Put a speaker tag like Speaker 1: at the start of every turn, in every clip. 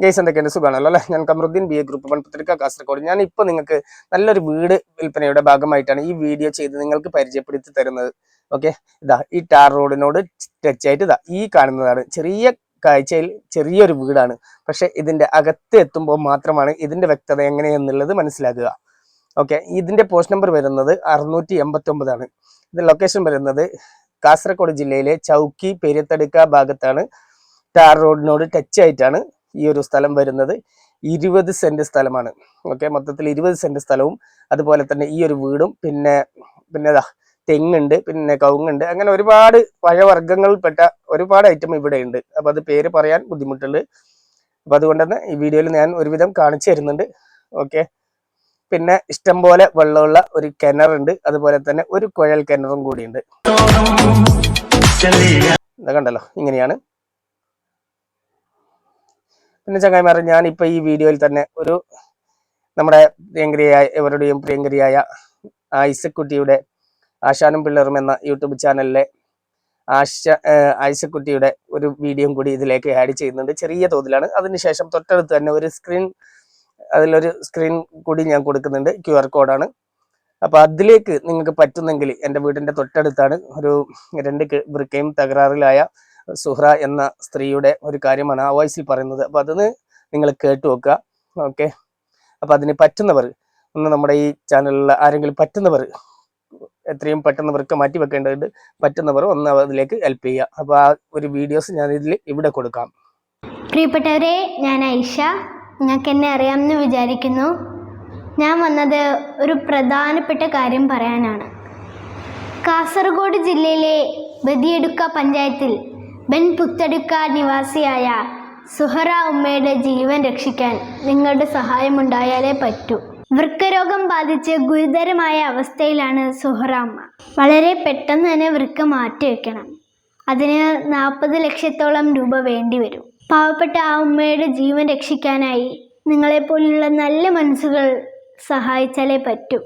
Speaker 1: Guys എന്തൊക്കെയാണ് സുഖമാണല്ലോ അല്ലേ? ഞാൻ കമറുദ്ദീൻ BA ഗ്രൂപ്പ് 1 പത്രിക കാസർഗോഡ്. ഞാൻ ഇപ്പോൾ നിങ്ങൾക്ക് നല്ലൊരു വീട് വിൽപ്പനയുടെ ഭാഗമായിട്ടാണ് ഈ വീഡിയോ ചെയ്ത് നിങ്ങൾക്ക് പരിചയപ്പെടുത്തി തരുന്നത്. ഓക്കെ, ഇതാ ഈ ടാർ റോഡിനോട് ടച്ച് ആയിട്ട് ഇതാ ഈ കാണുന്നതാണ് ചെറിയ കാഴ്ചയിൽ ചെറിയൊരു വീടാണ്. പക്ഷെ ഇതിന്റെ അകത്ത് എത്തുമ്പോൾ മാത്രമാണ് ഇതിന്റെ വ്യക്തത എങ്ങനെയെന്നുള്ളത് മനസ്സിലാക്കുക. ഓക്കെ, ഇതിന്റെ പോസ്റ്റ് നമ്പർ വരുന്നത് 689 ആണ്. ഇത് ലൊക്കേഷൻ വരുന്നത് കാസർഗോഡ് ജില്ലയിലെ ചൗക്കി പെരിയത്തടുക്ക ഭാഗത്താണ്. ടാർ റോഡിനോട് ടച്ച് ആയിട്ടാണ് ഈ ഒരു സ്ഥലം വരുന്നത്. 20 സെന്റ് സ്ഥലമാണ്. ഓക്കെ, മൊത്തത്തിൽ 20 സെന്റ് സ്ഥലവും അതുപോലെ തന്നെ ഈ ഒരു വീടും പിന്നെ തെങ്ങുണ്ട്, പിന്നെ കവുങ്ങുണ്ട്, അങ്ങനെ ഒരുപാട് പഴവർഗ്ഗങ്ങളിൽപ്പെട്ട ഒരുപാട് ഐറ്റം ഇവിടെ ഉണ്ട്. അപ്പൊ അത് പേര് പറയാൻ ബുദ്ധിമുട്ടുണ്ട്. അപ്പൊ അതുകൊണ്ട് തന്നെ ഈ വീഡിയോയിൽ ഞാൻ ഒരുവിധം കാണിച്ചു തരുന്നുണ്ട്. ഓക്കെ, പിന്നെ ഇഷ്ടംപോലെ വെള്ളമുള്ള ഒരു കിണറുണ്ട്, അതുപോലെ തന്നെ ഒരു കുഴൽ കിണറും കൂടിയുണ്ട്. കണ്ടല്ലോ, ഇങ്ങനെയാണ്. പിന്നെ ചങ്ങായിമാരെ, ഞാനിപ്പോൾ ഈ വീഡിയോയിൽ തന്നെ ഒരു നമ്മുടെ എവരുടെയും പ്രിയങ്കരിയായ ആയിഷക്കുട്ടിയുടെ ആശാനും പിള്ളറും എന്ന യൂട്യൂബ് ചാനലിലെ ആയിഷക്കുട്ടിയുടെ ഒരു വീഡിയോ കൂടി ഇതിലേക്ക് ആഡ് ചെയ്യുന്നുണ്ട്. ചെറിയ തോതിലാണ്. അതിനുശേഷം തൊട്ടടുത്ത് തന്നെ അതിലൊരു സ്ക്രീൻ കൂടി ഞാൻ കൊടുക്കുന്നുണ്ട്. QR കോഡാണ്. അപ്പൊ അതിലേക്ക് നിങ്ങൾക്ക് പറ്റുന്നെങ്കിൽ, എൻ്റെ വീടിന്റെ തൊട്ടടുത്താണ് ഒരു 2 വൃക്കയും തകരാറിലായ സുഹ്ര എന്ന സ്ത്രീയുടെ ഒരു കാര്യമാണ് ആ വോയിസിൽ പറയുന്നത്. അപ്പൊ അതിന് നിങ്ങൾ കേട്ടു വെക്കുക. ഓക്കെ, അപ്പൊ അതിന് പറ്റുന്നവർ ഒന്ന് നമ്മുടെ ഈ ചാനലിലുള്ള ആരെങ്കിലും പറ്റുന്നവർ എത്രയും പെട്ടെന്ന് വൃക്ക മാറ്റി വെക്കേണ്ടതുണ്ട്. പറ്റുന്നവർ ഒന്ന് അതിലേക്ക് ഹെൽപ്പ് ചെയ്യുക. അപ്പൊ ആ ഒരു വീഡിയോസ് ഞാൻ ഇവിടെ കൊടുക്കാം.
Speaker 2: പ്രിയപ്പെട്ടവരെ, ഞാൻ ഐഷ. നിങ്ങൾക്ക് എന്നെ അറിയാമെന്ന് വിചാരിക്കുന്നു. ഞാൻ വന്നത് ഒരു പ്രധാനപ്പെട്ട കാര്യം പറയാനാണ്. കാസർഗോഡ് ജില്ലയിലെ ബദിയടുക്ക പഞ്ചായത്തിൽ ബെൻ പുത്തടുക്ക നിവാസിയായ സുഹറ ഉമ്മയുടെ ജീവൻ രക്ഷിക്കാൻ നിങ്ങളുടെ സഹായമുണ്ടായാലേ പറ്റൂ. വൃക്കരോഗം ബാധിച്ച് ഗുരുതരമായ അവസ്ഥയിലാണ് സുഹറ അമ്മ. വളരെ പെട്ടെന്ന് തന്നെ വൃക്ക മാറ്റിവെക്കണം. അതിന് 40 ലക്ഷത്തോളം രൂപ വേണ്ടി വരും. പാവപ്പെട്ട ആ ഉമ്മയുടെ ജീവൻ രക്ഷിക്കാനായി നിങ്ങളെപ്പോലുള്ള നല്ല മനസ്സുകൾ സഹായിച്ചാലേ പറ്റൂ.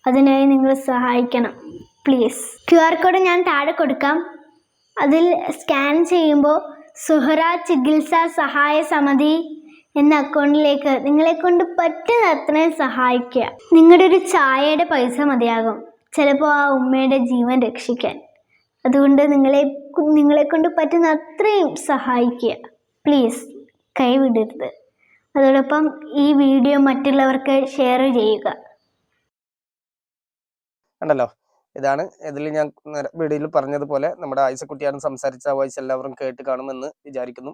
Speaker 2: അതിനായി നിങ്ങൾ സഹായിക്കണം പ്ലീസ്. QR കോഡ് ഞാൻ താഴെ കൊടുക്കാം. അതിൽ സ്കാൻ ചെയ്യുമ്പോൾ സുഹറ ചികിത്സ സഹായ സമിതി എന്ന അക്കൗണ്ടിലേക്ക് നിങ്ങളെക്കൊണ്ട് പറ്റുന്ന അത്രയും സഹായിക്കുക. നിങ്ങളുടെ ഒരു ചായയുടെ പൈസ മതിയാകും ചിലപ്പോൾ ആ ഉമ്മയുടെ ജീവൻ രക്ഷിക്കാൻ. അതുകൊണ്ട് നിങ്ങളെക്കൊണ്ട് പറ്റുന്ന അത്രയും സഹായിക്കുക പ്ലീസ്, കൈവിടരുത്. അതോടൊപ്പം ഈ വീഡിയോ മറ്റുള്ളവർക്ക് ഷെയർ ചെയ്യുക.
Speaker 1: കണ്ടല്ലോ, ഇതാണ് ഇതിൽ ഞാൻ വീഡിയോയിൽ പറഞ്ഞതുപോലെ നമ്മുടെ ആയിഷക്കുട്ടിയാണ് സംസാരിച്ച വോയിസ് എല്ലാവരും കേട്ട് കാണുമെന്ന് വിചാരിക്കുന്നു.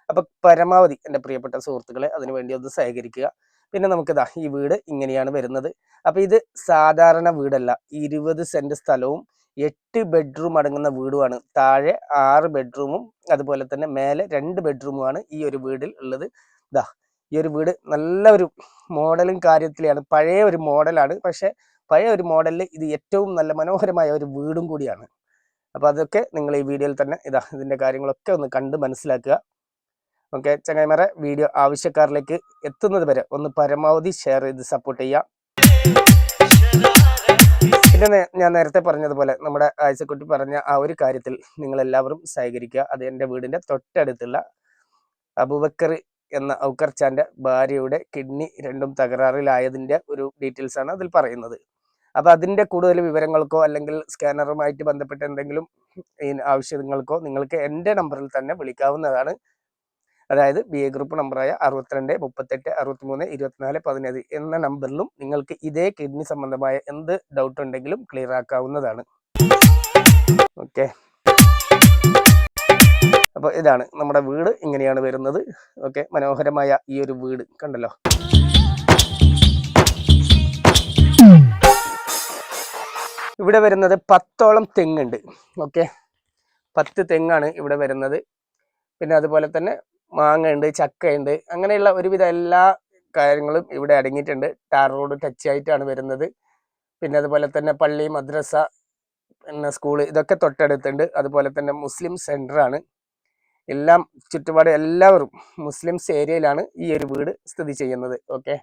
Speaker 1: അപ്പൊ പരമാവധി എൻ്റെ പ്രിയപ്പെട്ട സുഹൃത്തുക്കളെ അതിനുവേണ്ടി ഒന്ന് സഹകരിക്കുക. പിന്നെ നമുക്കിതാ ഈ വീട് ഇങ്ങനെയാണ് വരുന്നത്. അപ്പൊ ഇത് സാധാരണ വീടല്ല. 20 സെന്റ് സ്ഥലവും 8 ബെഡ്റൂം അടങ്ങുന്ന വീടുമാണ്. താഴെ 6 ബെഡ്റൂമും അതുപോലെ തന്നെ മേലെ 2 ബെഡ്റൂമുമാണ് ഈ ഒരു വീടിൽ ഉള്ളത്. ഇതാ ഈ ഒരു വീട് നല്ല ഒരു മോഡലും കാര്യത്തിലാണ്. പഴയ ഒരു മോഡലാണ്. പക്ഷെ പഴയ ഒരു മോഡലിൽ ഇത് ഏറ്റവും നല്ല മനോഹരമായ ഒരു വീടും കൂടിയാണ്. അപ്പൊ അതൊക്കെ നിങ്ങൾ ഈ വീഡിയോയിൽ തന്നെ ഇതിന്റെ കാര്യങ്ങളൊക്കെ ഒന്ന് കണ്ട് മനസ്സിലാക്കുക. ഓക്കെ ചങ്ങായിമാരെ, വീഡിയോ ആവശ്യക്കാരിലേക്ക് എത്തുന്നത് വരെ ഒന്ന് പരമാവധി ഷെയർ ചെയ്ത് സപ്പോർട്ട് ചെയ്യുക. പിന്നെ ഞാൻ നേരത്തെ പറഞ്ഞതുപോലെ നമ്മുടെ ആയിഷക്കുട്ടി പറഞ്ഞ ആ ഒരു കാര്യത്തിൽ നിങ്ങൾ എല്ലാവരും സഹകരിക്കുക. അത് എൻ്റെ വീടിന്റെ തൊട്ടടുത്തുള്ള അബൂബക്കർ എന്ന ഔക്കർച്ചാന്റെ ഭാര്യയുടെ കിഡ്നി രണ്ടും തകരാറിലായതിന്റെ ഒരു ഡീറ്റെയിൽസ് ആണ് അതിൽ പറയുന്നത്. അപ്പൊ അതിന്റെ കൂടുതൽ വിവരങ്ങൾക്കോ അല്ലെങ്കിൽ സ്കാനറുമായിട്ട് ബന്ധപ്പെട്ട എന്തെങ്കിലും ആവശ്യങ്ങൾക്കോ നിങ്ങൾക്ക് എൻ്റെ നമ്പറിൽ തന്നെ വിളിക്കാവുന്നതാണ്. അതായത് BA ഗ്രൂപ്പ് നമ്പറായ 62 38 63 24 17 എന്ന നമ്പറിലും നിങ്ങൾക്ക് ഇതേ കിഡ്നി സംബന്ധമായ എന്ത് ഡൗട്ട് ഉണ്ടെങ്കിലും ക്ലിയർ ആക്കാവുന്നതാണ്. ഓക്കെ, അപ്പൊ ഇതാണ് നമ്മുടെ വീട്, ഇങ്ങനെയാണ് വരുന്നത്. ഓക്കെ, മനോഹരമായ ഈ ഒരു വീട് കണ്ടല്ലോ. ഇവിടെ വരുന്നത് 10ഓളം തെങ്ങുണ്ട്. ഓക്കെ, 10 തെങ്ങാണ് ഇവിടെ വരുന്നത്. പിന്നെ അതുപോലെ തന്നെ മാങ്ങയുണ്ട്, ചക്കയുണ്ട്, അങ്ങനെയുള്ള ഒരുവിധ എല്ലാ കാര്യങ്ങളും ഇവിടെ അടങ്ങിയിട്ടുണ്ട്. ടാർ റോഡ് ടച്ച് ആയിട്ടാണ് വരുന്നത്. പിന്നെ അതുപോലെ തന്നെ പള്ളി, മദ്രസ, പിന്നെ സ്കൂള് ഇതൊക്കെ തൊട്ടടുത്തുണ്ട്. അതുപോലെ തന്നെ മുസ്ലിം സെന്റർ ആണ്. എല്ലാം ചുറ്റുപാട് എല്ലാവരും മുസ്ലിംസ് ഏരിയയിലാണ് ഈ ഒരു വീട് സ്ഥിതി ചെയ്യുന്നത്. ഓക്കെ,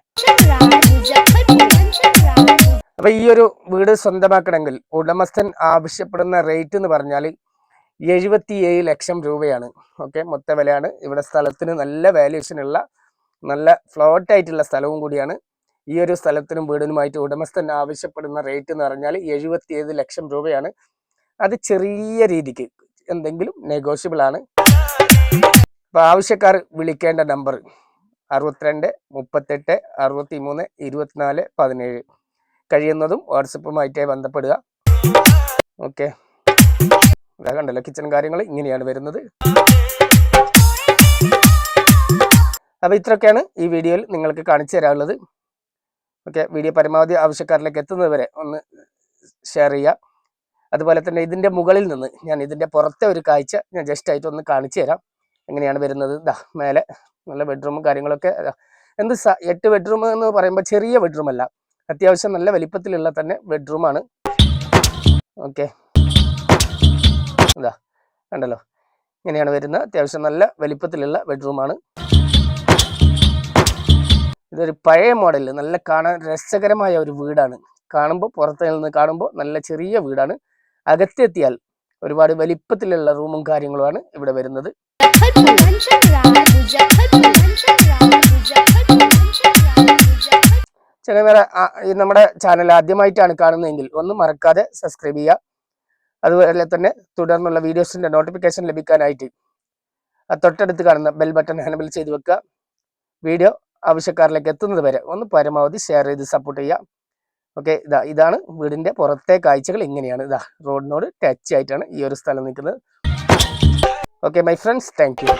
Speaker 1: അപ്പൊ ഈ ഒരു വീട് സ്വന്തമാക്കണമെങ്കിൽ ഉടമസ്ഥൻ ആവശ്യപ്പെടുന്ന റേറ്റ് എന്ന് പറഞ്ഞാൽ 77 ലക്ഷം രൂപയാണ്. ഓക്കെ, മൊത്ത വിലയാണ്. ഇവിടെ സ്ഥലത്തിന് നല്ല വാല്യൂഷനുള്ള നല്ല ഫ്ലോട്ട് ആയിട്ടുള്ള സ്ഥലവും കൂടിയാണ്. ഈ ഒരു സ്ഥലത്തിനും വീടിനുമായിട്ട് ഉടമസ്ഥൻ ആവശ്യപ്പെടുന്ന റേറ്റ് എന്ന് പറഞ്ഞാൽ 77 ലക്ഷം രൂപയാണ്. അത് ചെറിയ രീതിക്ക് എന്തെങ്കിലും നെഗോഷ്യബിൾ ആണ്. അപ്പോൾ ആവശ്യക്കാർ വിളിക്കേണ്ട നമ്പർ 62 38 63 24 17. കഴിയുന്നതും വാട്സപ്പുമായിട്ടേ ബന്ധപ്പെടുക. ഓക്കെ, ഇതാ കണ്ടല്ലോ കിച്ചൺ കാര്യങ്ങൾ ഇങ്ങനെയാണ് വരുന്നത്. അപ്പോൾ ഇത്രയൊക്കെയാണ് ഈ വീഡിയോയിൽ നിങ്ങൾക്ക് കാണിച്ചു തരാനുള്ളത്. ഓക്കെ, വീഡിയോ പരമാവധി ആവശ്യക്കാരിലേക്ക് എത്തുന്നത് വരെ ഒന്ന് ഷെയർ ചെയ്യുക. അതുപോലെ തന്നെ ഇതിൻ്റെ മുകളിൽ നിന്ന് ഞാൻ ഇതിൻ്റെ പുറത്തെ ഒരു കാഴ്ച ഞാൻ ജസ്റ്റ് ആയിട്ട് ഒന്ന് കാണിച്ചു തരാം എങ്ങനെയാണ് വരുന്നത്. ഇതാ മേലെ നല്ല ബെഡ്റൂമും കാര്യങ്ങളൊക്കെ. 8 ബെഡ്റൂം എന്ന് പറയുമ്പോൾ ചെറിയ ബെഡ്റൂം അല്ല, അത്യാവശ്യം നല്ല വലിപ്പത്തിലുള്ള തന്നെ ബെഡ്റൂമാണ്. ഓക്കെ, ഇതാ കണ്ടല്ലോ ഇങ്ങനെയാണ് വരുന്നത്. അത്യാവശ്യം നല്ല വലിപ്പത്തിലുള്ള ബെഡ്റൂമാണ്. ഇതൊരു പഴയ മോഡൽ, നല്ല കാണാൻ രസകരമായ ഒരു വീടാണ്. കാണുമ്പോൾ പുറത്ത് നിന്ന് കാണുമ്പോൾ നല്ല ചെറിയ വീടാണ്. അകത്തെത്തിയാൽ ഒരുപാട് വലിപ്പത്തിലുള്ള റൂമും കാര്യങ്ങളുമാണ് ഇവിടെ വരുന്നത്. ചിലവേറെ നമ്മുടെ ചാനൽ ആദ്യമായിട്ടാണ് കാണുന്നതെങ്കിൽ ഒന്ന് മറക്കാതെ സബ്സ്ക്രൈബ് ചെയ്യുക. അതുപോലെ തന്നെ തുടർന്നുള്ള വീഡിയോസിൻ്റെ നോട്ടിഫിക്കേഷൻ ലഭിക്കാനായിട്ട് തൊട്ടടുത്ത് കാണുന്ന ബെൽ ബട്ടൺ എനേബിൾ ചെയ്ത് വെക്കുക. വീഡിയോ ആവശ്യക്കാരിലേക്ക് എത്തുന്നത് വരെ ഒന്ന് പരമാവധി ഷെയർ ചെയ്ത് സപ്പോർട്ട് ചെയ്യുക. ഓക്കെ, ഇതാണ് വീടിൻ്റെ പുറത്തെ കാഴ്ചകൾ. ഇങ്ങനെയാണ്. റോഡിനോട് ടച്ച് ആയിട്ടാണ് ഈ ഒരു സ്ഥലം നിൽക്കുന്നത്. Okay my friends, thank you.